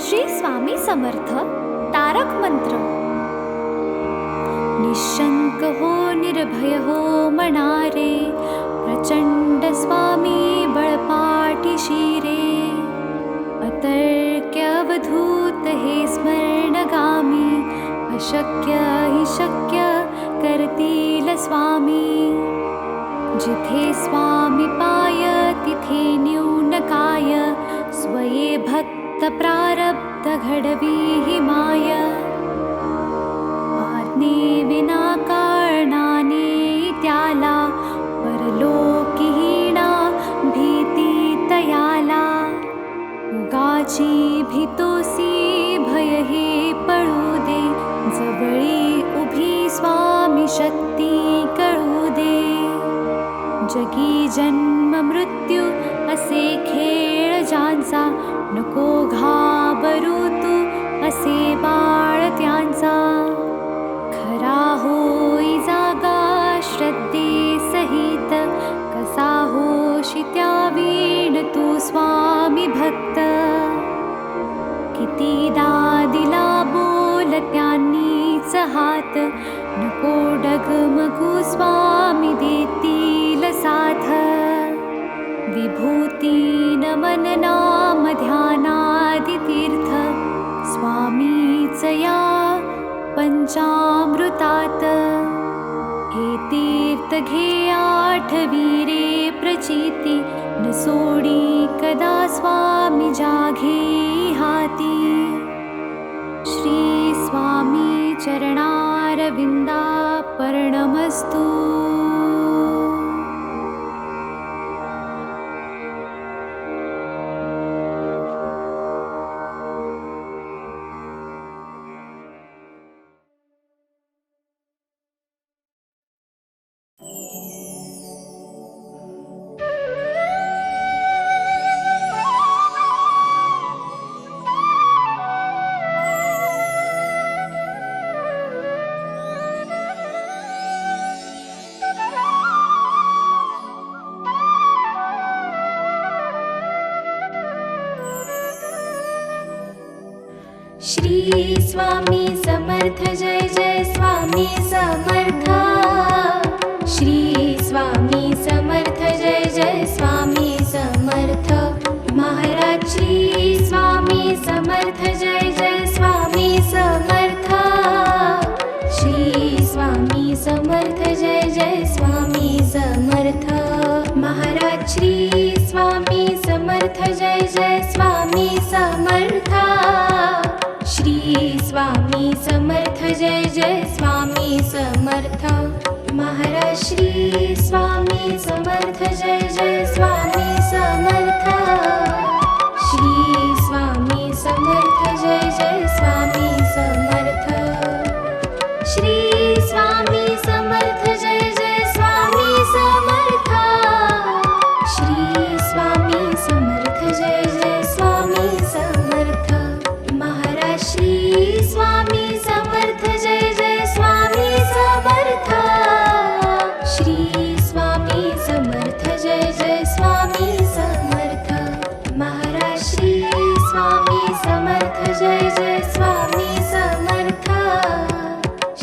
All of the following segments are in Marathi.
श्री स्वामी समर्थ तारक मंत्र. निशंक हो निर्भय हो मनारे, प्रचंड स्वामी बळपाठी शिरे. अतर्क्य अवधूत हे स्मरणगामी, अशक्य हि शक्य करतील स्वामी. जिथे स्वामी पाय तिथे न्यून काय, स्वये भक्त प्रारब्ध घडवी हि माय. आज्ञे विना कारणाने त्याला, परलोकीहीणा भीती तयाला. उगाची भीतोसी भय हे पळू दे, जवळी उभी स्वामी शक्ती कळू दे. जगी जन्म मृत्यू असे खेळ ज्यांचा, नको घाबरू तू असे बाळ त्यांचा. खरा होई जागा श्रद्धे सहित, कसा होशी त्या वीण तू स्वामी भक्त. कितीदा दिला बोल त्यांनीच हात, नको डगमगू स्वामी देतील साथ. विभूती नमन नाम ध्यानादि तीर्थ, स्वामीच या पंचामृतात. हे तीर्थ घे आठवी रे प्रचिती, न सोडी कदा स्वामी जाघे हाती. श्री स्वामी चरणारविंदा पर्णमस्तु. श्री स्वामी समर्थ जय जय स्वामी समर्थ. श्री स्वामी समर्थ जय जय स्वामी समर्थ. महाराज श्री स्वामी समर्थ जय जय स्वामी समर्थ. श्री स्वामी समर्थ जय जय स्वामी समर्थ. महाराज श्री स्वामी समर्थ जय जय स्वामी समर्थ. श्री स्वामी समर्थ जय जय स्वामी समर्थ. महाराज श्री स्वामी समर्थ जय जय स्वामी समर्थ. श्री स्वामी समर्थ जय जय स्वामी समर्थ. श्री स्वामी समर्थ जय जय स्वामी समर्थ. श्री स्वामी समर्थ जय जय स्वामी समर्थ. महाराज श्री स्वामी समर्थ जय जय स्वामी समर्थ. श्री स्वामी समर्थ जय जय स्वामी समर्थ. महाराज श्री स्वामी समर्थ जय जय स्वामी समर्थ.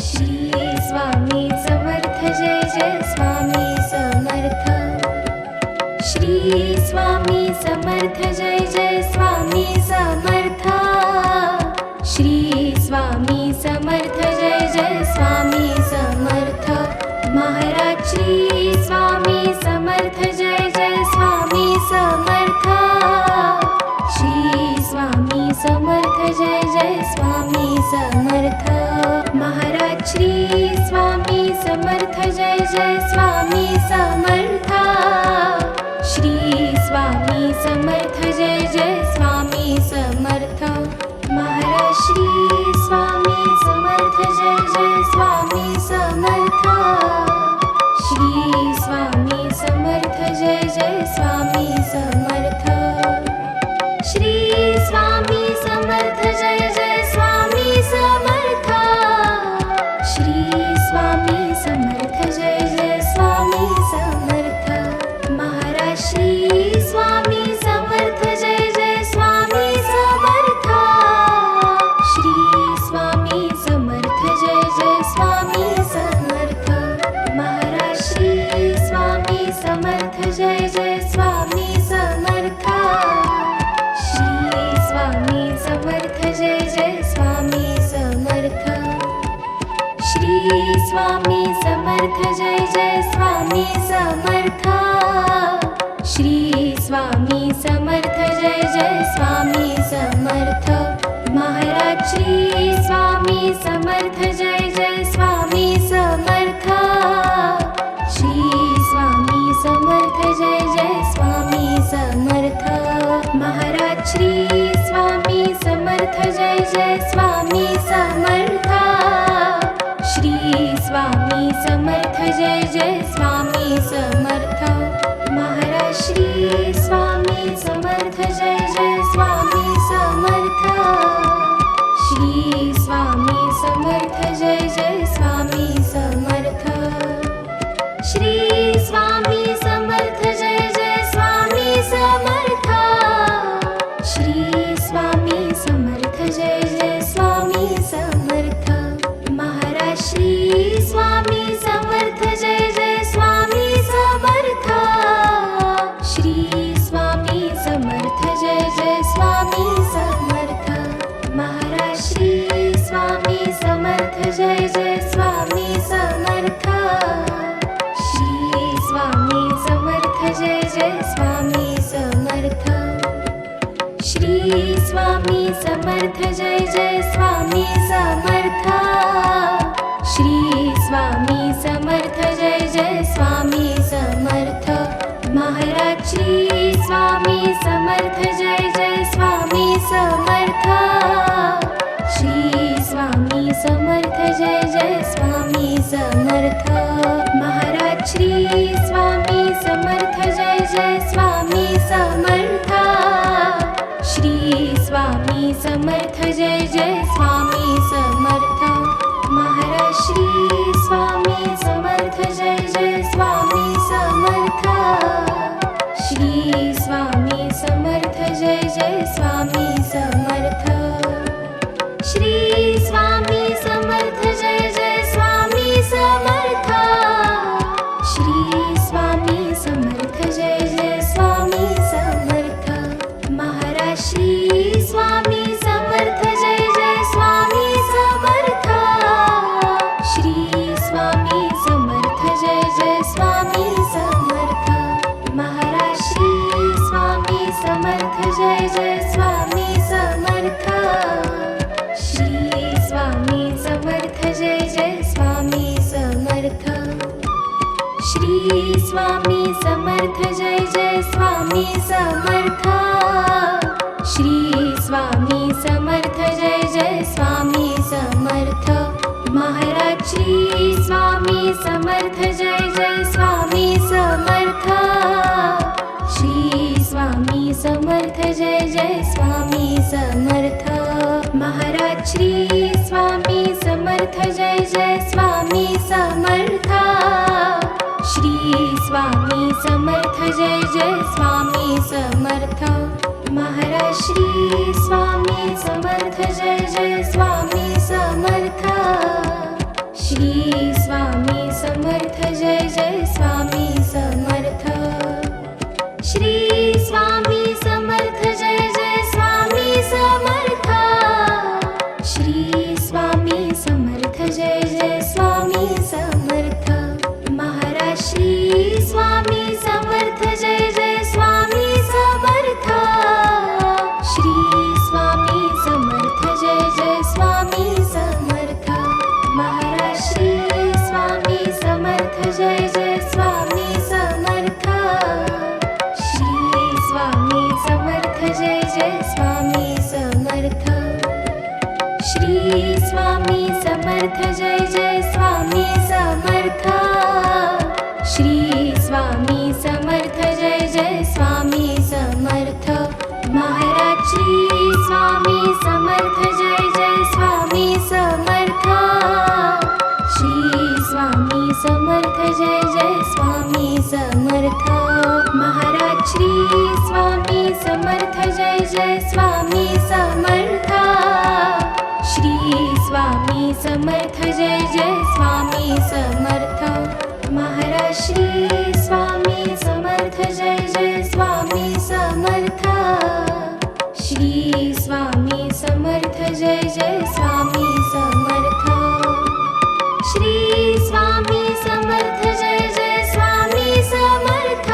श्री स्वामी समर्थ जय जय स्वामी समर्थ. श्री स्वामी समर्थ जय जय स्वामी समर्थ. श्री स्वामी समर्थ जय जय स्वामी समर्थ. महाराज श्री स्वामी समर्थ जय जय स्वामी समर्थ. श्री स्वामी समर्थ जय जय स्वामी समर्थ. महाराज श्री स्वामी समर्थ जय जय स्वामी समर्थ. श्री स्वामी समर्थ जय जय स्वामी समर्थ. महाराज श्री स्वामी समर्थ जय जय स्वामी समर्थ. श्री स्वामी समर्थ जय जय स्वामी समर्थ. श्री स्वामी समर्थ जय जय स्वामी समर्थ. श्री स्वामी समर्थ जय जय स्वामी समर्थ. महाराज श्री स्वामी समर्थ जय जय स्वामी समर्थ. स्वामी समर्थ जय जय स्वामी समर्थ श्री स्वामी समर्थ जय जय स्वामी समर्थ महाराज श्री स्वामी समर्थ जय जय स्वामी समर्थ श्री स्वामी समर्थ जय जय स्वामी समर्थ महाराज श्री स्वामी समर्थ जय जय स्वामी समर्थ श्री स्वामी समर्थ जय जय स्वामी समर्थ महाराज श्री स्वामी समर्थ जय जय स्वामी समर्थ श्री स्वामी समर्थ जय जय स्वामी समर्थ श्री स्वामी समर्थ जय जय स्वामी समर्थ श्री स्वामी समर्थ जय जय स्वामी समर्थ महाराज श्री स्वामी समर्थ जय जय स्वामी समर्थ श्री स्वामी समर्थ जय जय स्वामी समर्थ महाराज श्री स्वामी समर्थ जय जय स्वामी समर्थ श्री स्वामी समर्थ जय जय स्वामी समर्थ श्री स्वामी समर्थ जय जय स्वामी समर्थ श्री स्वामी समर्थ जय जय स्वामी समर्थ महाराज श्री स्वामी समर्थ जय जय स्वामी समर्थ श्री स्वामी समर्थ जय जय स्वामी समर्थ महाराज श्री स्वामी समर्थ जय जय स्वामी समर्थ श्री स्वामी समर्थ जय जय स्वामी समर्थ महाराज श्री स्वामी समर्थ जय जय स्वामी समर्थ श्री स्वामी समर्थ जय जय स्वामी समर्थ श्री स्वामी समर्थ जय जय स्वामी समर्थ श्री स्वामी समर्थ जय जय स्वामी समर्थ महाराज श्री स्वामी समर्थ जय जय स्वामी समर्थ श्री स्वामी समर्थ जय जय स्वामी समर्थ महाराज श्री स्वामी समर्थ जय जय स्वामी समर्थ श्री स्वामी समर्थ जय जय स्वामी समर्थ श्री स्वामी समर्थ जय जय स्वामी समर्थ श्री स्वामी समर्थ जय जय स्वामी समर्थ महाराज श्री स्वामी समर्थ जय जय स्वामी समर्थ श्री स्वामी समर्थ जय जय स्वामी समर्थ महाराज श्री स्वामी समर्थ जय जय स्वामी समर्थ श्री स्वामी समर्थ जय जय स्वामी समर्थ महाराज श्री स्वामी समर्थ जय जय स्वामी समर्थ श्री स्वामी समर्थ जय जय स्वामी समर्थ श्री स्वामी समर्थ जय जय स्वामी समर्थ श्री स्वामी समर्थ जय जय स्वामी समर्थ महाराज श्री स्वामी समर्थ जय जय स्वामी समर्थ श्री स्वामी समर्थ जय जय स्वामी समर्थ महाराज श्री स्वामी समर्थ जय जय स्वामी समर्थ श्री स्वामी समर्थ जय जय स्वामी समर्थ श्री स्वामी समर्थ जय जय स्वामी समर्थ श्री स्वामी समर्थ जय जय स्वामी समर्थ महाराज श्री स्वामी समर्थ जय जय स्वामी समर्थ श्री स्वामी समर्थ जय जय स्वामी समर्थ महाराज श्री स्वामी समर्थ जय जय स्वामी समर्थ श्री स्वामी समर्थ जय जय स्वामी समर्थ महाराज श्री स्वामी समर्थ जय जय स्वामी समर्थ श्री स्वामी समर्थ जय जय स्वामी समर्थ श्री स्वामी समर्थ जय जय स्वामी समर्थ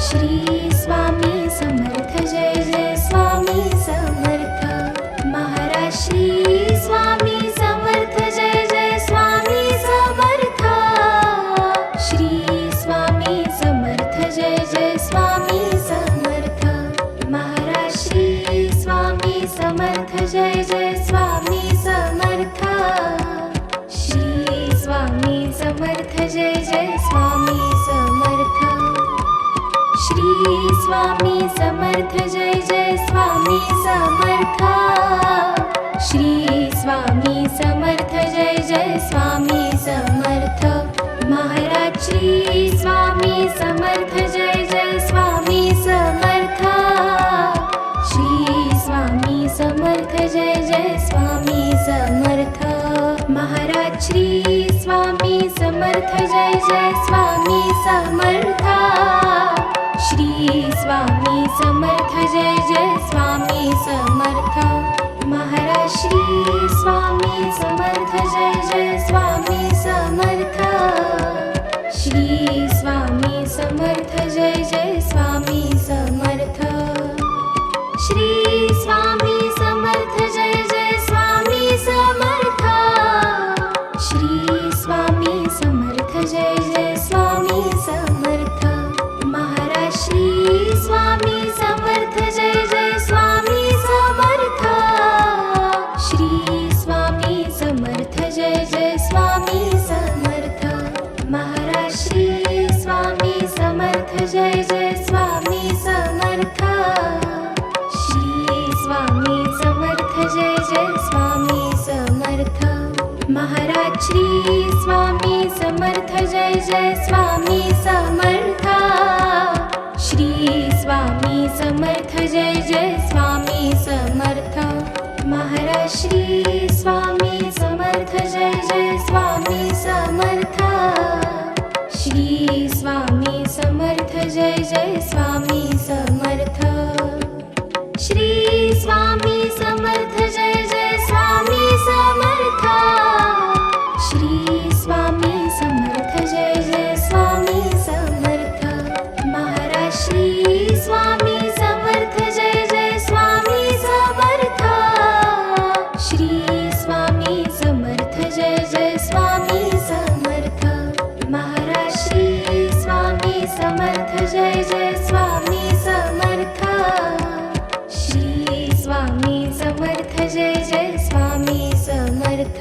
श्री स्वामी समर्थ जय जय स्वामी समर्थ महाराज श्री स्वामी समर्थ जय जय स्वामी समर्थ श्री स्वामी समर्थ जय जय स्वामी समर्थ महाराज श्री स्वामी समर्थ जय जय स्वामी समर्थ श्री स्वामी समर्थ जय जय स्वामी समर्थ श्री स्वामी समर्थ जय जय स्वामी समर्थ श्री स्वामी समर्थ जय जय स्वामी समर्थ महाराज श्री स्वामी समर्थ जय जय स्वामी समर्थ श्री स्वामी समर्थ जय जय स्वामी समर्थ महाराज श्री स्वामी समर्थ जय जय स्वामी समर्थ श्री स्वामी समर्थ जय जय स्वामी समर्थ महाराज श्री स्वामी समर्थ जय जय स्वामी समर्थ श्री स्वामी समर्थ जय जय स्वामी समर्थ श्री स्वामी समर्थ जय जय स्वामी समर्थ श्री स्वामी समर्थ जय जय स्वामी समर्थ महाराज श्री स्वामी समर्थ जय जय स्वामी समर्थ श्री स्वामी समर्थ जय जय स्वामी समर्थ महाराज श्री स्वामी समर्थ जय जय स्वामी समर्थ श्री स्वामी समर्थ जय जय स्वामी समर्थ महाराज श्री स्वामी समर्थ जय जय स्वामी समर्थ श्री स्वामी समर्थ जय जय स्वामी समर्थ महाराज श्री स्वामी समर्थ जय जय स्वामी समर्थ श्री स्वामी समर्थ जय जय स्वामी समर्थ श्री स्वामी समर्थ जय जय स्वामी समर्थ श्री स्वामी समर्थ जय जय स्वामी समर्थ महाराज श्री स्वामी समर्थ जय जय स्वामी समर्थ श्री स्वामी समर्थ जय जय स्वामी समर्थ महाराज श्री स्वामी समर्थ जय जय स्वामी समर्थ श्री स्वामी समर्थ जय जय स्वामी समर्थ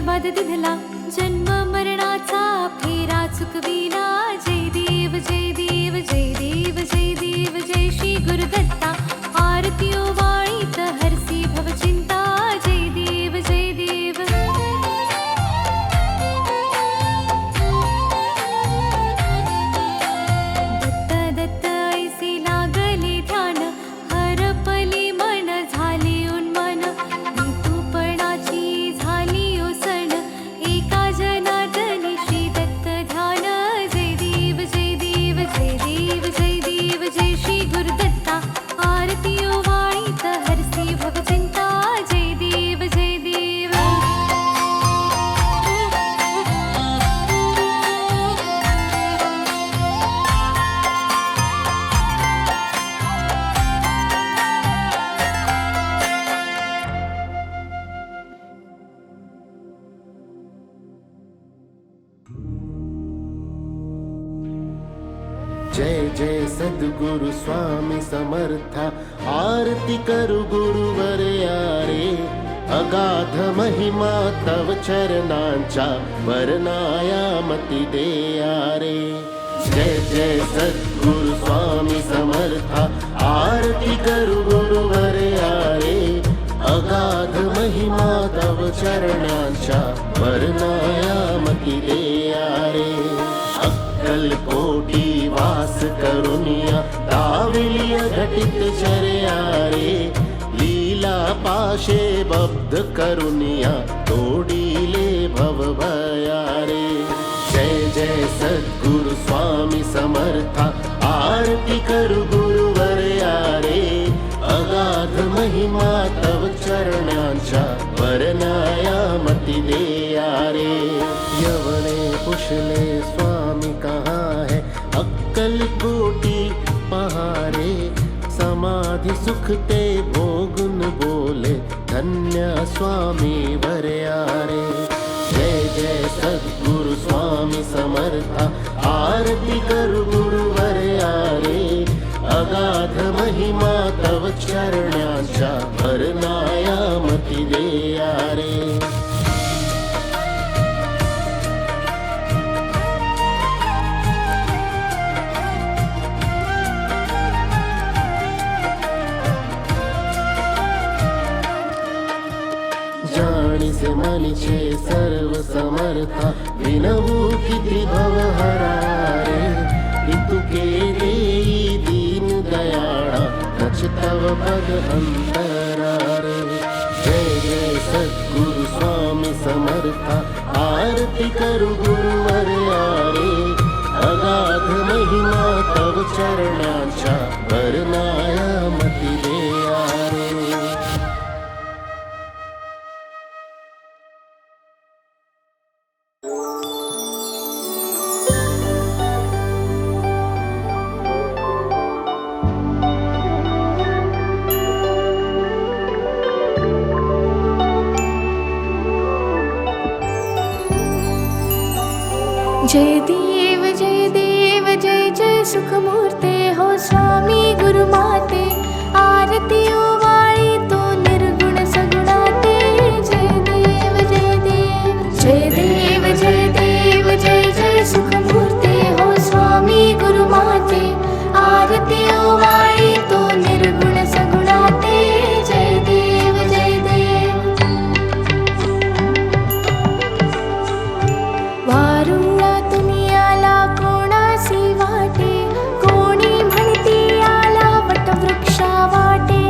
आशीर्वाद दिधला, जन्म मरणाचा फेरा चुकविला. जय देव जय देव जय देव जय देव जय श्री गुरुदत्ता. आरती ओवाळीत हरसी भवचिंता. जय देव जय देव. दत्त दत्त ऐसे लागले ध्यान, हरपली मन झाले उन्मन. नितूपणाची झाली ओसण, एका जनार्दनी श्री दत्त ध्यान. जय देव जय देव जय देव जय देव जय श्री गुरुदत्ता. आरती ओवाळीत हरसी भवचिंता. जय देव जय देव. जय जय सद्गुरु स्वामी समर्था. आरती करु गुरुवर यारे, अगाध महिमा तव चरणांच्या वर्णायामती दे यारे. जय जय सद्गुरु स्वामी समर्था. आरती करु गुरुवर यारे, अगाध महिमा तव चरणांच्या वर्णायामती दे यारे. अक्कलकोटी वास करुनिया, दाविलिय घटित चर्या रे. लीला पाशे बब्ध करुनिया, तोडीले भव भया रे. जय जय सद्गुरु स्वामी समर्था. आरती करु गुरुवर यारे, अगाध महिमा तव चरणांच्या वर्णायामती दे यारे. यवने पुछले स्वामी कहाँ है, अक्कलकोटी पहारे. समाधि सुख ते भोगुन बोले, धन्य स्वामी वरयारे. जय जय सद्गुरु स्वामी समर्था. आरती करु गुरुवर यारे, अगाध महिमा तव चरणांच्या वर्णायामती दे यारे. जाणीसे मनीचे सर्व समर्था, विनवू किती भवहरारे. इतुके देई दीन दयाळा, नच तव पद अंतरारे. जय जय सद्गुरु स्वामी समर्था. आरती करु गुरुवर यारे, अगाध महिमा तव चरणांच्या वर्णायामती दे यारे. जय देव जय देव जय जय सुखमूर्ते हो स्वामी गुरुमाते. आरती ओवाळी तो निर्गुण सगुणाते. जय देव जय देव जय देव जय देव जय जय सुखमूर्ते हो स्वामी गुरुमाते. आरती ओवाळी तो निर्गुण सगुणाते. जय देव जय देव. वारुळा दुनियाला कोणासी वाटे, कोणी म्हणती आला वटवृक्षा वाटे.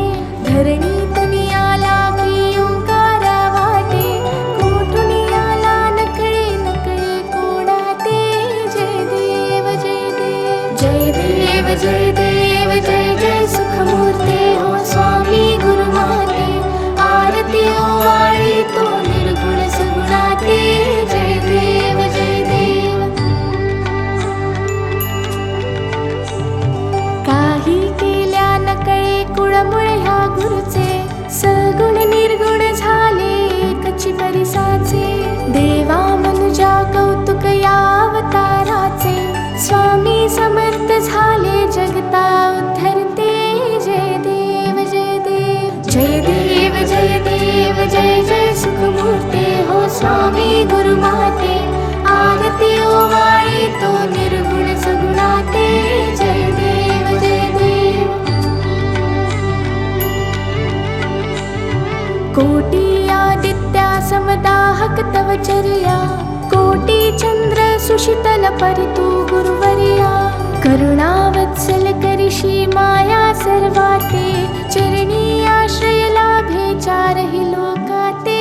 स्वामी गुरुमाते आरती ओवाळी तो निर्गुण सगुणाते जय देव जय देव कोटी आदित्या समदाहक तव चर्या कोटी चंद्र सुशीतल परितु गुरुवर्या करुणावत्सल करिषी माया सर्वाते चरणी आश्रय लाभे चारहि लोकाते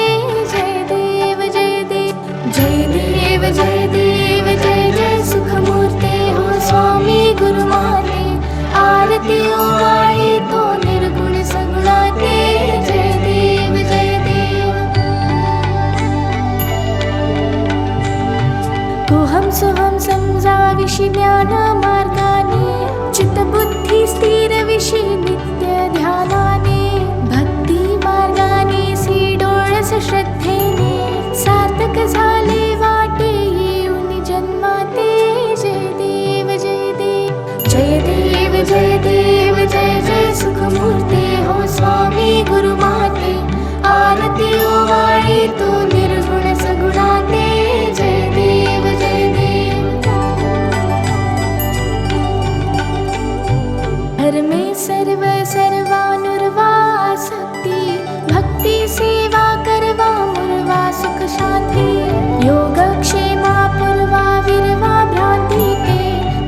जय देव जय देव जय देव जय देव जय जय सुखमूर्ते हो स्वामी गुरुमाते आरती ओवाळी तो निर्गुण सगुणाते जय देव जय देव कोहम सोहम समजाविषि ज्ञान मार्गाने चित्तबुद्धी स्थिर विषि नित्य ध्यानाने भक्ती मार्गाने डोळस श्रद्धेने सार्थक झाले वाटे येऊन जन्माते जय देव जय देव जय देव जय देव जय जय सुखमूर्ते हो स्वामी गुरुमाते आरती ओवाळी तो निर्गुण सगुणाते जय देव जय देव धर्मे सर्व सर्वानुर्वा शक्ती भक्ती सेवा करवा मुर्वा सुख शांती योगक्षेमा पूर्वा विरवा भ्रांती ते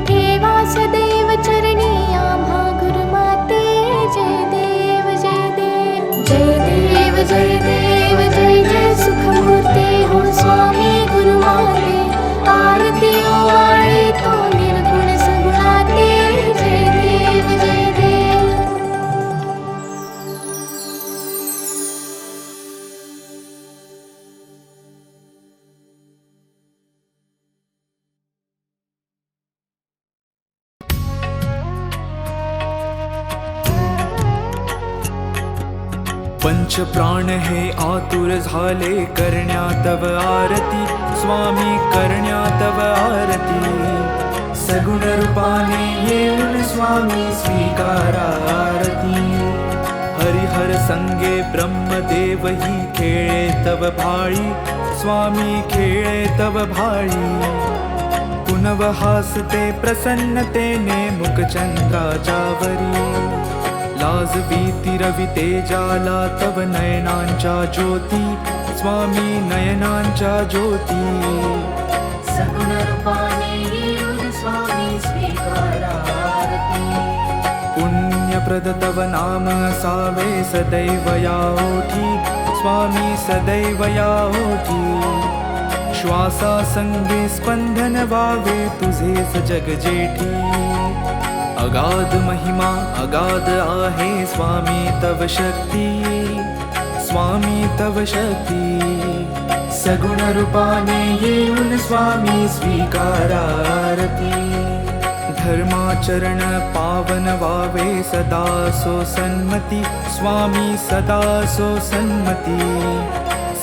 ठेवा सदैव चरणी आम्हा गुरुमाते जय देव जय देव जय देव जय देव जय जय सुखमूर्ते हो स्वामी गुरुमाते आरती ओवाळी तो निर्गुण सगुणाते जय देव जय देव पंच प्राण हे आतुर झाले करण्या तव आरती स्वामी करण्या तव आरती सगुण रूपाने येऊन स्वामी स्वीकारा आरती हरिहर संगे ब्रह्मदेव ही खेळे तव भाळी स्वामी खेळे तव भाळी पुनव हासते प्रसन्नतेने मुखचंद्राच्यावरी लाज भीती रवी तेजाला तव नयनांच्या ज्योती स्वामी नयनांच्या ज्योती सगुण रूपाने येऊन स्वामी स्वीकारा आरती पुण्यप्रद तव नाम असावे सदैव या ओठी स्वामी सदैव या ओठी श्वासा संगे स्पंदन व्हावे तुझेच जग जेठी अगाध महिमा अगाध आहे स्वामी तव शक्ती स्वामी तव शक्ती सगुण रूपाने येऊन स्वामी स्वीकारा आरती धर्माचरण पावन व्हावे सदा सो सन्मती स्वामी सदा सो सन्मती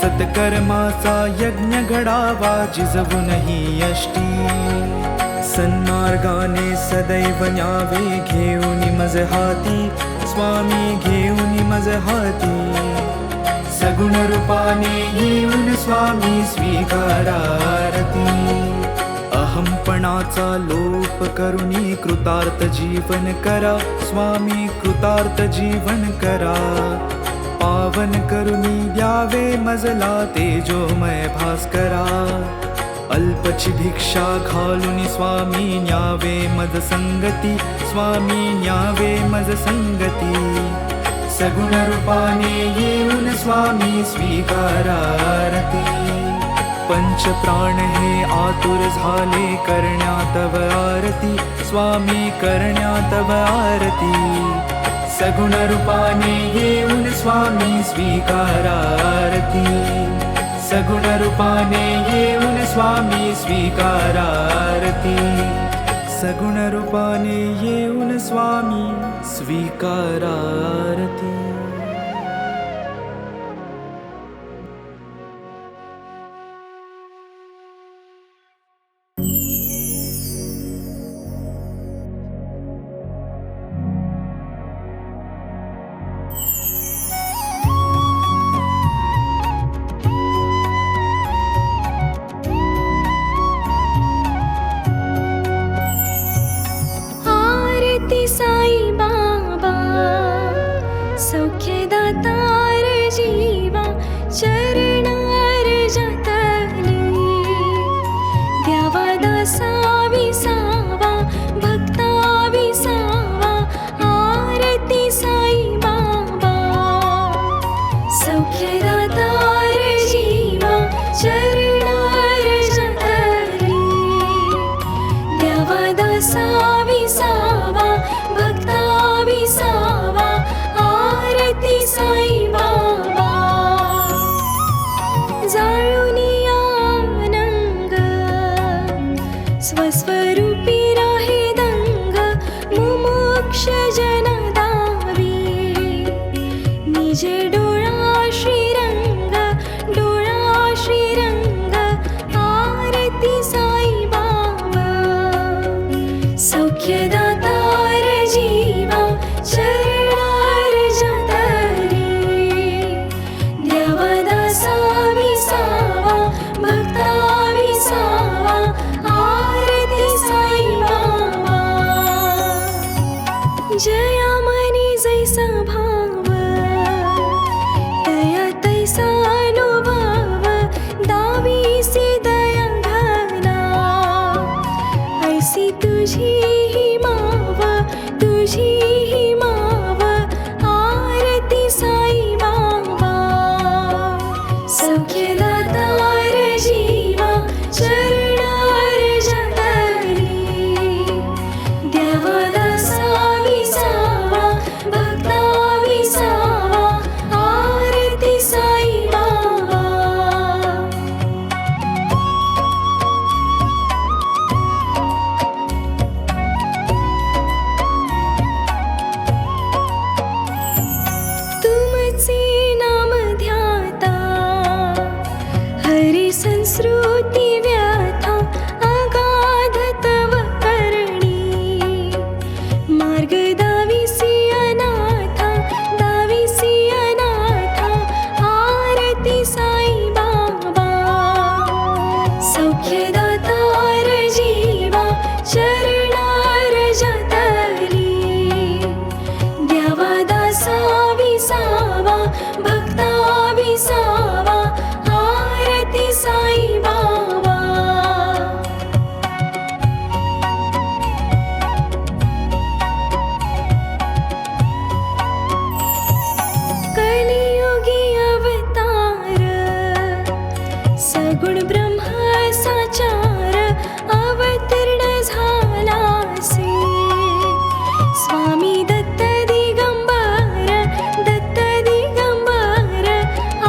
सत्कर्माचा यज्ञ घडावा जिजवूनही यष्टी सन्मार्गाने सदैव न्यावे घेऊन मज हाती स्वामी घेऊन मज हाती सगुण रूपाने येऊन स्वामी स्वीकारा आरती अहंपणाचा लोप करुणी कृतार्थ जीवन करा स्वामी कृतार्थ जीवन करा पावन करुणी द्यावे मजला तेजोमय भास्करा अल्पची भिक्षा घालून स्वामी न्यावे मज संगती स्वामी न्यावे मज संगती सगुण रूपाने येऊन स्वामी स्वीकारा आरती पंच प्राण हे आतुर झाले करण्या तव आरती स्वामी करण्या तव आरती सगुण रूपाने येऊन स्वामी स्वीकारा आरती सगुण रूपाने येऊन स्वामी स्वीकारा आरती सगुण रूपाने येऊन स्वामी स्वीकारा आरती स्वस्वरूपी राहे दंग मुमुक्ष जन दावी निज डोळा श्रीरंग आरती साई बाबा सौख्यदातार जीवा चरणार जातरी देवदासा विसावा भक्ता विसावा आरती साई बाबा जया मनी जैसा भाव दया तैसा अनुभव दावीसी दया घना ऐसी तुझी ही माव आरती साई बाबा सौख्यदातार जीवा चरणार जातरी देवदासा विसावा भक्ता विसावा आरती साई बाबा तुमचे नाम ध्याता हरी संस्कृती व्याथा अगाध तव करणी मार्ग दाविसी अनाथा आरती साई बाबा सौख्यदातार जीवा चरणार जातरी देवदासा विसावा भक्ता विसावा आरती साई बाबा कलियुगी अवतार सगुण ब्रह्म साचार अवतीर्ण झालासे स्वामी दत्त दिगंबर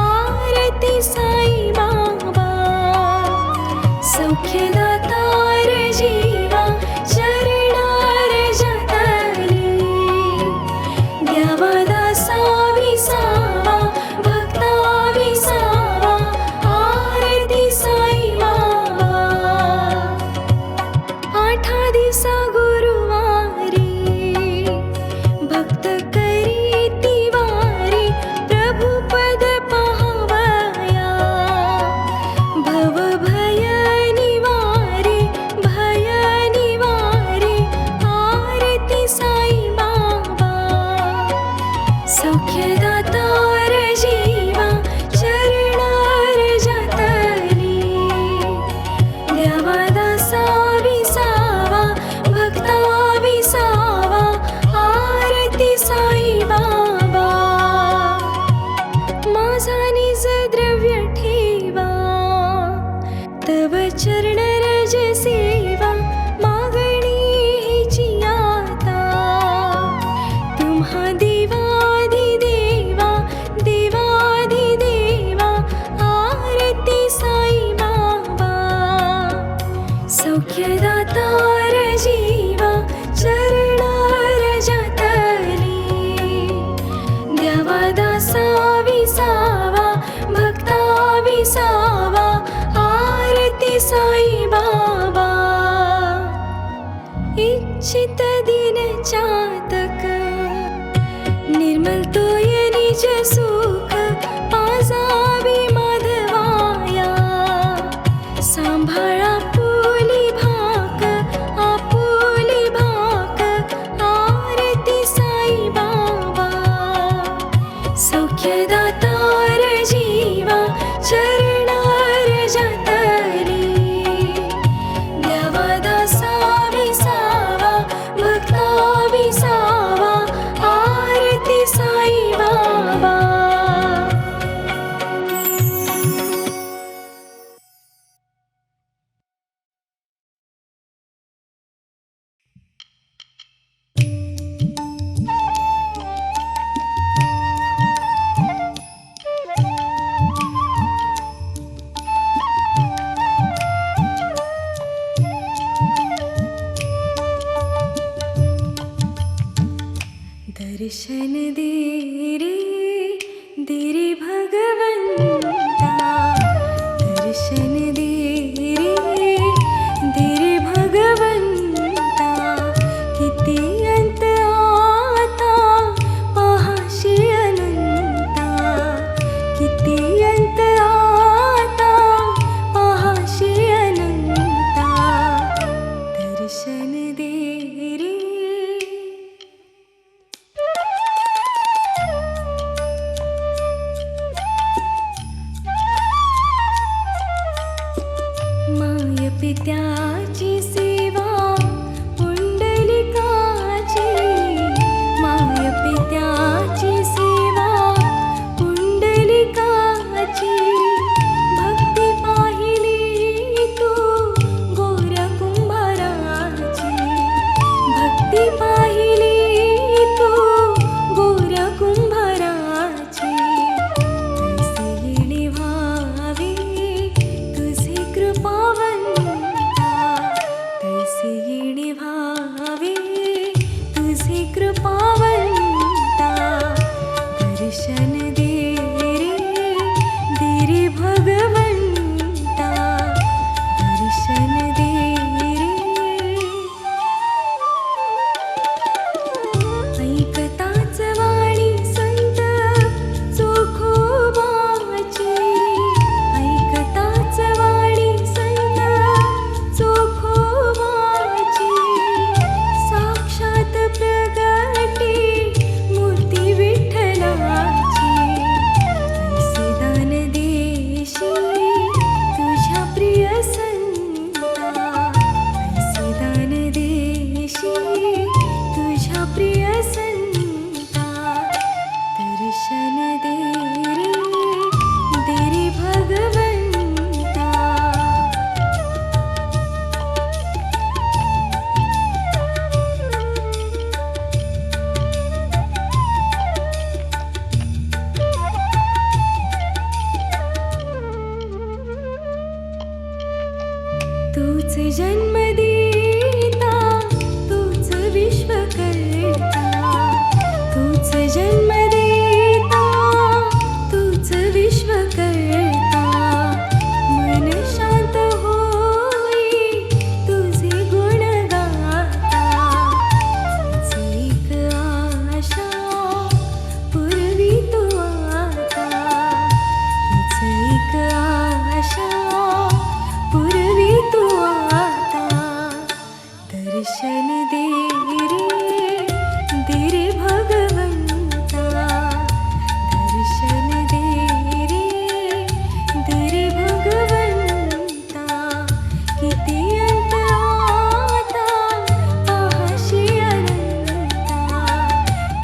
आरती साई बाबा सौख्यदातार जीवा चरणार जातरी देवदासा विसावा भक्ता विसावा आरती साई बाबा आठा दिवसा गुरुवारी भक्त करी तिवारी प्रभु पद पाहावया भव भय निवारी आरती साई बाबा सौख्यदातार जीवा चरणार जातरी देवदासा विसावा भक्ता विसावा आरती साई बाबा माझा निज द्रव्य ठेवा तव चरण रज सेवा मागणी हिची आता तुम्हा देवाधिदेवा आरती साई बाबा सौख्यदातार जीवा चरणार जातरी देवदासा विसावा भक्ता विसावा आरती साई बाबा इच्छित दिन चातक निर्मल तोय निज सुख पाजावी माधवाया सांभाळा आपुली भाक आरती साई बाबा सौख्यदातार जीवा चरणार जातरी देवदासा विसावा भक्ता विसावा आरती साई बाबा दर्शन दे रे भगवंता दर्शन दे रे भगवंता किती अंत आता पाहाशी अनंता किती अंत आता पाहाशी अनंता दर्शन दे रे माय पित्याची सेवा पुंडलिकाची माय पित्याची सेवा पुंडलिकाची भक्ती पाहिली तू गोऱ्या कुंभाराची भक्ती पाहिली तू गोऱ्या कुंभाराची तैसे येणे व्हावे तुझे कृपावंता तैसे येणे व्हावे तुझे कृपावंता दर्शन दे रे भगवंता दर्शन दे ऐकताच वाणी संत चोखोबाची ऐकताच वाणी संत चोखोबाची साक्षात प्रगटी मूर्ती विठ्ठलाची ऐसे दान देशी तुझ्या प्रिय संता ऐसे दान देशी तुझ्या प्रिय संता दर्शन दे रे भगवंता तूच जन्म देता तूच विश्व करता तूच जन्म देता तूच विश्व करता मन शांत होई तुझे गुण गाता हीच एक आशा पूर्वी तू आता हीच एक आशा पूर्वी तू आता दर्शन दे रे भगवंता दर्शन दे रे भगवंता किती अंत आता पाहाशी अनंता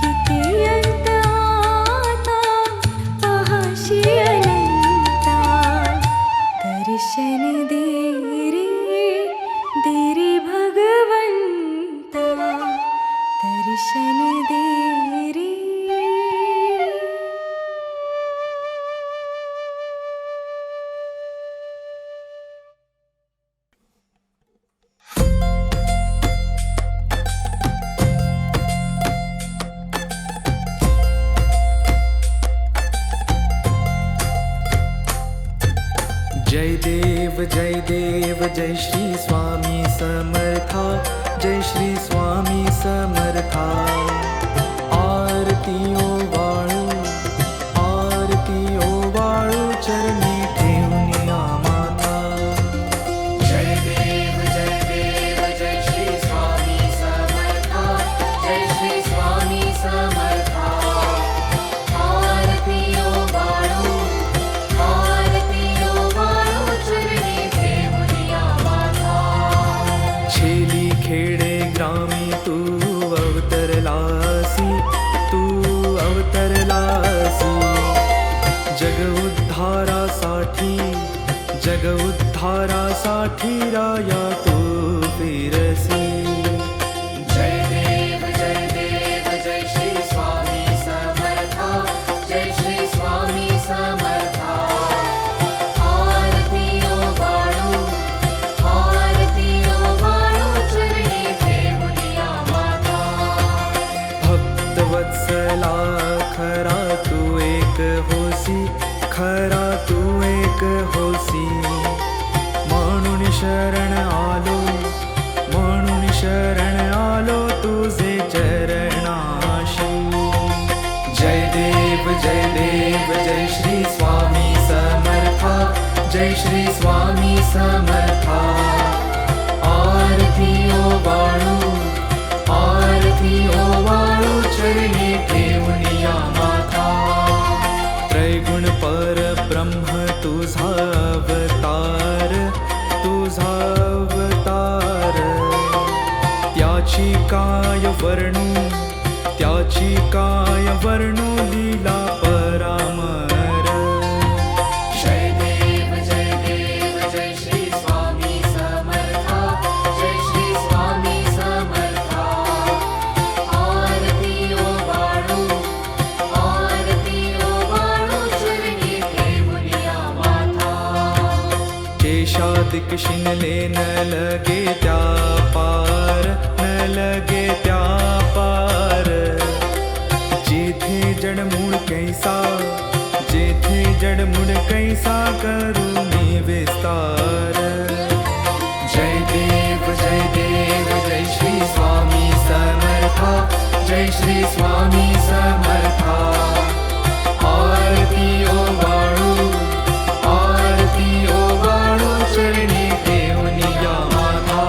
किती अंत आता पाहाशी अनंता दर्शन दे रे भगवंता दर्शन दे रे जय देव जय श्री स्वामी समर्था जय श्री स्वामी समर्था आरती ओ वाळू चरणी ठेवून या माता जय देव जय श्री स्वामी समर्था जय श्री स्वामी समर्था आरती ओ वाळू चरणी ठेवून या माता छेली खेडे ग्रामी तू अवतरलासी जग उद्धारासाठी राया तू फिरसी जय देव जय श्री स्वामी समर्था जय श्री स्वामी समर्था आरती ओ वाळू चरणी ठेवून या माता भक्तवत्सल शरण आलो, म्हणून शरण आलो तुझे चरणाशी. जय देव जय श्री स्वामी समर्था, जय श्री स्वामी समर्था. आरती ओवाळू, आरती ओवाळू, चरणी ठेवूनिया माथा. त्रैगुण परब्रह्म तुझा अवतार, तुझा अवतार. त्याची काय वर्णू, त्याची काय वर्णू लीला परामर. जय देव जय श्री स्वामी समर्था, जय श्री स्वामी समर्था. आरती ओवाळू, आरती ओवाळू, चरणी ठेवूनिया माथा. केशादिक शिनले न लगे त्या पार, न लगे त्या पार. जेथे जडमूळ कैसा, जेथे जडमूळ कैसा करुणी विस्तार. जय देव जय श्री स्वामी समर्था, जय श्री स्वामी समर्था. आरती ओवाळू, आरती ओवाळू, चरणी ठेवूनिया माथा.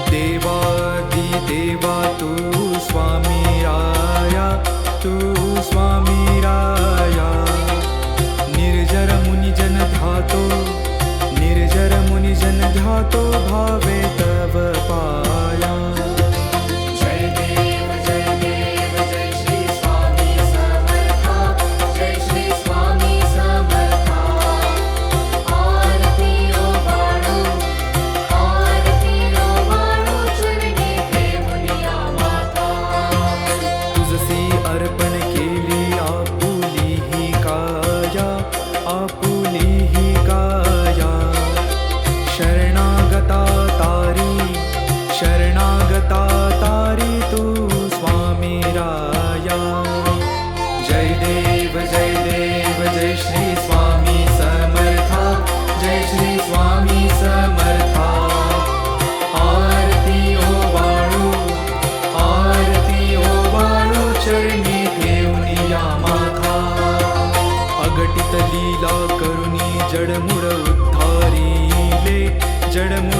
देवादी देवा तू स्वामी राया, तू स्वामी राया. निर्जर मुनिजन ध्यातो, निर्जर मुनिजन ध्यातो, भावे तव पाया. जय देव जय श्री स्वामी समर्था, जय श्री स्वामी समर्था. आरती ओवाळू, आरती ओवाळू, चरणी ठेवूनिया माथा. तुझसी अर्पण केली आपुली ही काया, आपुली ही काया. शरणागता तारी, शरणागता तारी तू स्वामी राया. जय देव जय श्री स्वामी समर्था, जय श्री स्वामी समर्था. आरती ओवाळू, आरती ओवाळू, चरणी ठेवूनिया माथा. अगटित लीला करुणी जडमुळ उद्धारिले, जडमुळ